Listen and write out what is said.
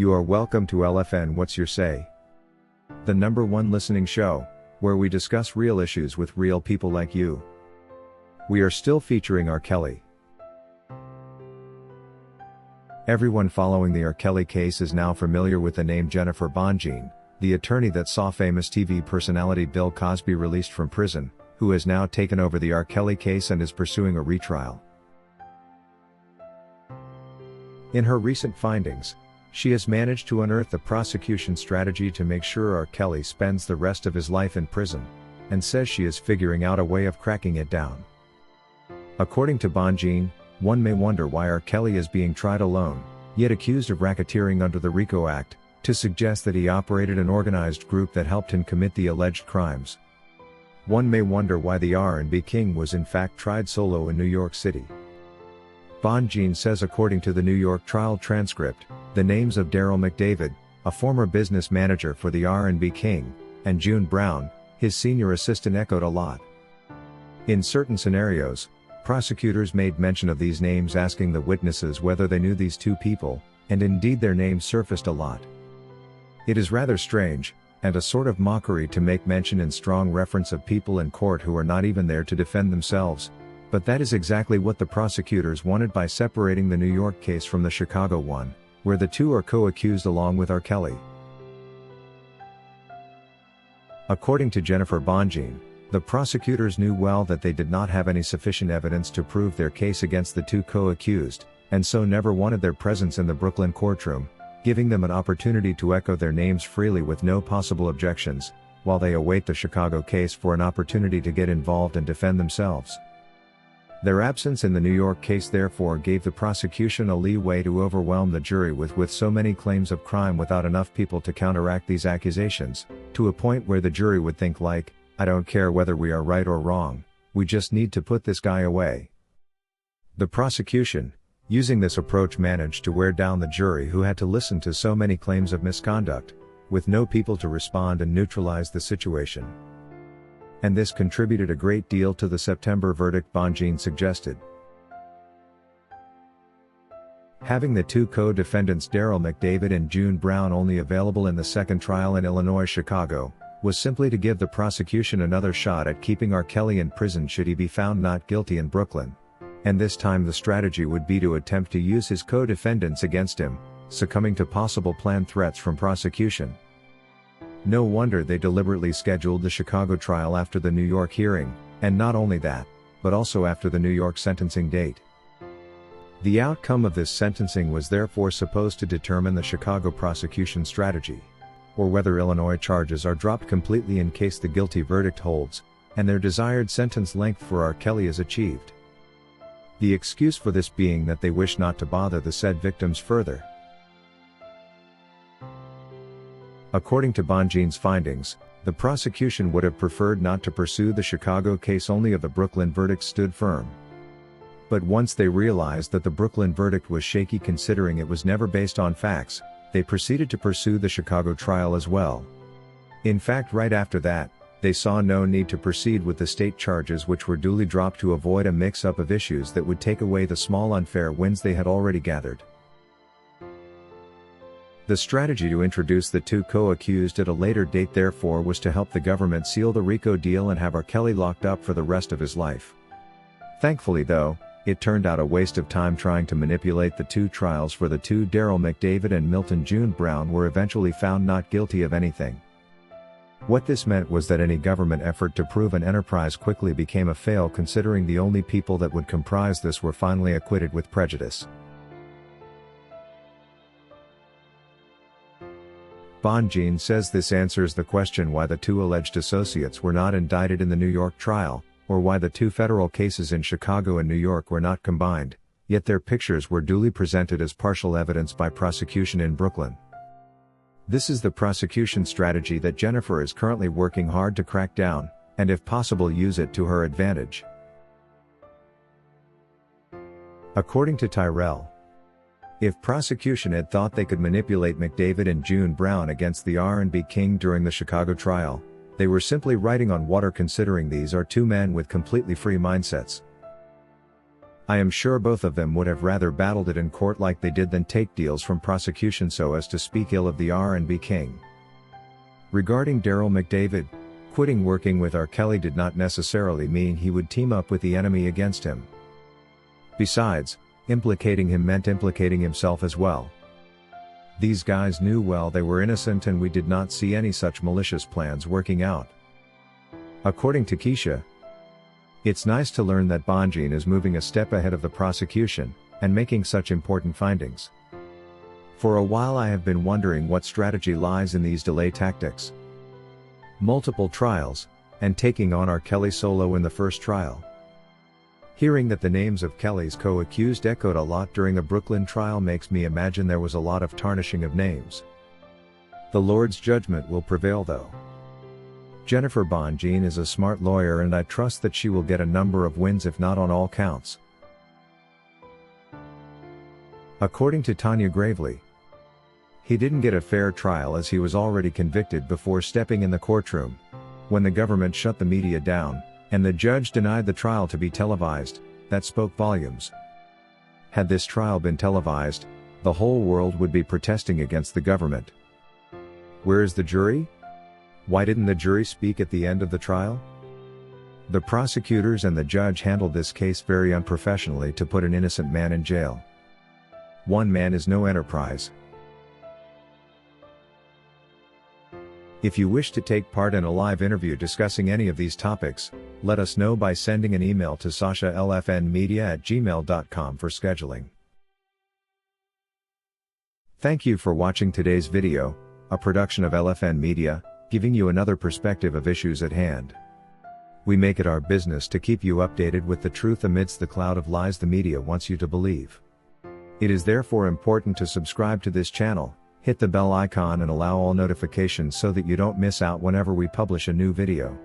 You are welcome to LFN What's Your Say? The #1 listening show, where we discuss real issues with real people like you. We are still featuring R. Kelly. Everyone following the R. Kelly case is now familiar with the name Jennifer Bonjean, the attorney that saw famous TV personality Bill Cosby released from prison, who has now taken over the R. Kelly case and is pursuing a retrial. In her recent findings, she has managed to unearth the prosecution strategy to make sure R. Kelly spends the rest of his life in prison, and says she is figuring out a way of cracking it down. According to Bonjean, one may wonder why R. Kelly is being tried alone, yet accused of racketeering under the RICO Act, to suggest that he operated an organized group that helped him commit the alleged crimes. One may wonder why the R&B king was in fact tried solo in New York City. Bonjean says according to the New York trial transcript, the names of Derrell McDavid, a former business manager for the R&B king, and June Brown, his senior assistant, echoed a lot. In certain scenarios, prosecutors made mention of these names, asking the witnesses whether they knew these two people, and indeed their names surfaced a lot. It is rather strange, and a sort of mockery to make mention in strong reference of people in court who are not even there to defend themselves, but that is exactly what the prosecutors wanted by separating the New York case from the Chicago one, where the two are co-accused along with R. Kelly. According to Jennifer Bonjean, the prosecutors knew well that they did not have any sufficient evidence to prove their case against the two co-accused, and so never wanted their presence in the Brooklyn courtroom, giving them an opportunity to echo their names freely with no possible objections, while they await the Chicago case for an opportunity to get involved and defend themselves. Their absence in the New York case therefore gave the prosecution a leeway to overwhelm the jury with so many claims of crime without enough people to counteract these accusations, to a point where the jury would think like, I don't care whether we are right or wrong, we just need to put this guy away. The prosecution, using this approach, managed to wear down the jury, who had to listen to so many claims of misconduct, with no people to respond and neutralize the situation. And this contributed a great deal to the September verdict, Bonjean suggested. Having the two co-defendants Derrell McDavid and June Brown only available in the second trial in Illinois, Chicago, was simply to give the prosecution another shot at keeping R. Kelly in prison should he be found not guilty in Brooklyn. And this time the strategy would be to attempt to use his co-defendants against him, succumbing to possible planned threats from prosecution. No wonder they deliberately scheduled the Chicago trial after the New York hearing, and not only that, but also after the New York sentencing date. The outcome of this sentencing was therefore supposed to determine the Chicago prosecution strategy, or whether Illinois charges are dropped completely in case the guilty verdict holds, and their desired sentence length for R. Kelly is achieved. The excuse for this being that they wish not to bother the said victims further. According to Bonjean's findings, the prosecution would have preferred not to pursue the Chicago case, only of the Brooklyn verdict stood firm. But once they realized that the Brooklyn verdict was shaky, considering it was never based on facts, they proceeded to pursue the Chicago trial as well. In fact, right after that, they saw no need to proceed with the state charges, which were duly dropped to avoid a mix-up of issues that would take away the small unfair wins they had already gathered. The strategy to introduce the two co-accused at a later date therefore was to help the government seal the RICO deal and have R. Kelly locked up for the rest of his life. Thankfully though, it turned out a waste of time trying to manipulate the two trials, for the two Derrell McDavid and Milton June Brown were eventually found not guilty of anything. What this meant was that any government effort to prove an enterprise quickly became a fail, considering the only people that would comprise this were finally acquitted with prejudice. Bonjean says this answers the question why the two alleged associates were not indicted in the New York trial, or why the two federal cases in Chicago and New York were not combined, yet their pictures were duly presented as partial evidence by prosecution in Brooklyn. This is the prosecution strategy that Jennifer is currently working hard to crack down, and if possible use it to her advantage. According to Tyrell, if prosecution had thought they could manipulate McDavid and June Brown against the R&B king during the Chicago trial, they were simply riding on water, considering these are two men with completely free mindsets. I am sure both of them would have rather battled it in court like they did than take deals from prosecution so as to speak ill of the R&B king. Regarding Derrell McDavid, quitting working with R. Kelly did not necessarily mean he would team up with the enemy against him. Besides, implicating him meant implicating himself as well. These guys knew well they were innocent and we did not see any such malicious plans working out. According to Keisha, it's nice to learn that Bonjean is moving a step ahead of the prosecution, and making such important findings. For a while I have been wondering what strategy lies in these delay tactics. Multiple trials, and taking on R. Kelly solo in the first trial. Hearing that the names of Kelly's co-accused echoed a lot during the Brooklyn trial makes me imagine there was a lot of tarnishing of names. The Lord's judgment will prevail though. Jennifer Bonjean is a smart lawyer and I trust that she will get a number of wins if not on all counts. According to Tanya Gravely, he didn't get a fair trial as he was already convicted before stepping in the courtroom, when the government shut the media down, and the judge denied the trial to be televised. That spoke volumes. Had this trial been televised, the whole world would be protesting against the government. Where is the jury? Why didn't the jury speak at the end of the trial? The prosecutors and the judge handled this case very unprofessionally to put an innocent man in jail. One man is no enterprise. If you wish to take part in a live interview discussing any of these topics, let us know by sending an email to sashalfnmedia@gmail.com for scheduling. Thank you for watching today's video, a production of LFN Media, giving you another perspective of issues at hand. We make it our business to keep you updated with the truth amidst the cloud of lies the media wants you to believe. It is therefore important to subscribe to this channel, hit the bell icon and allow all notifications so that you don't miss out whenever we publish a new video.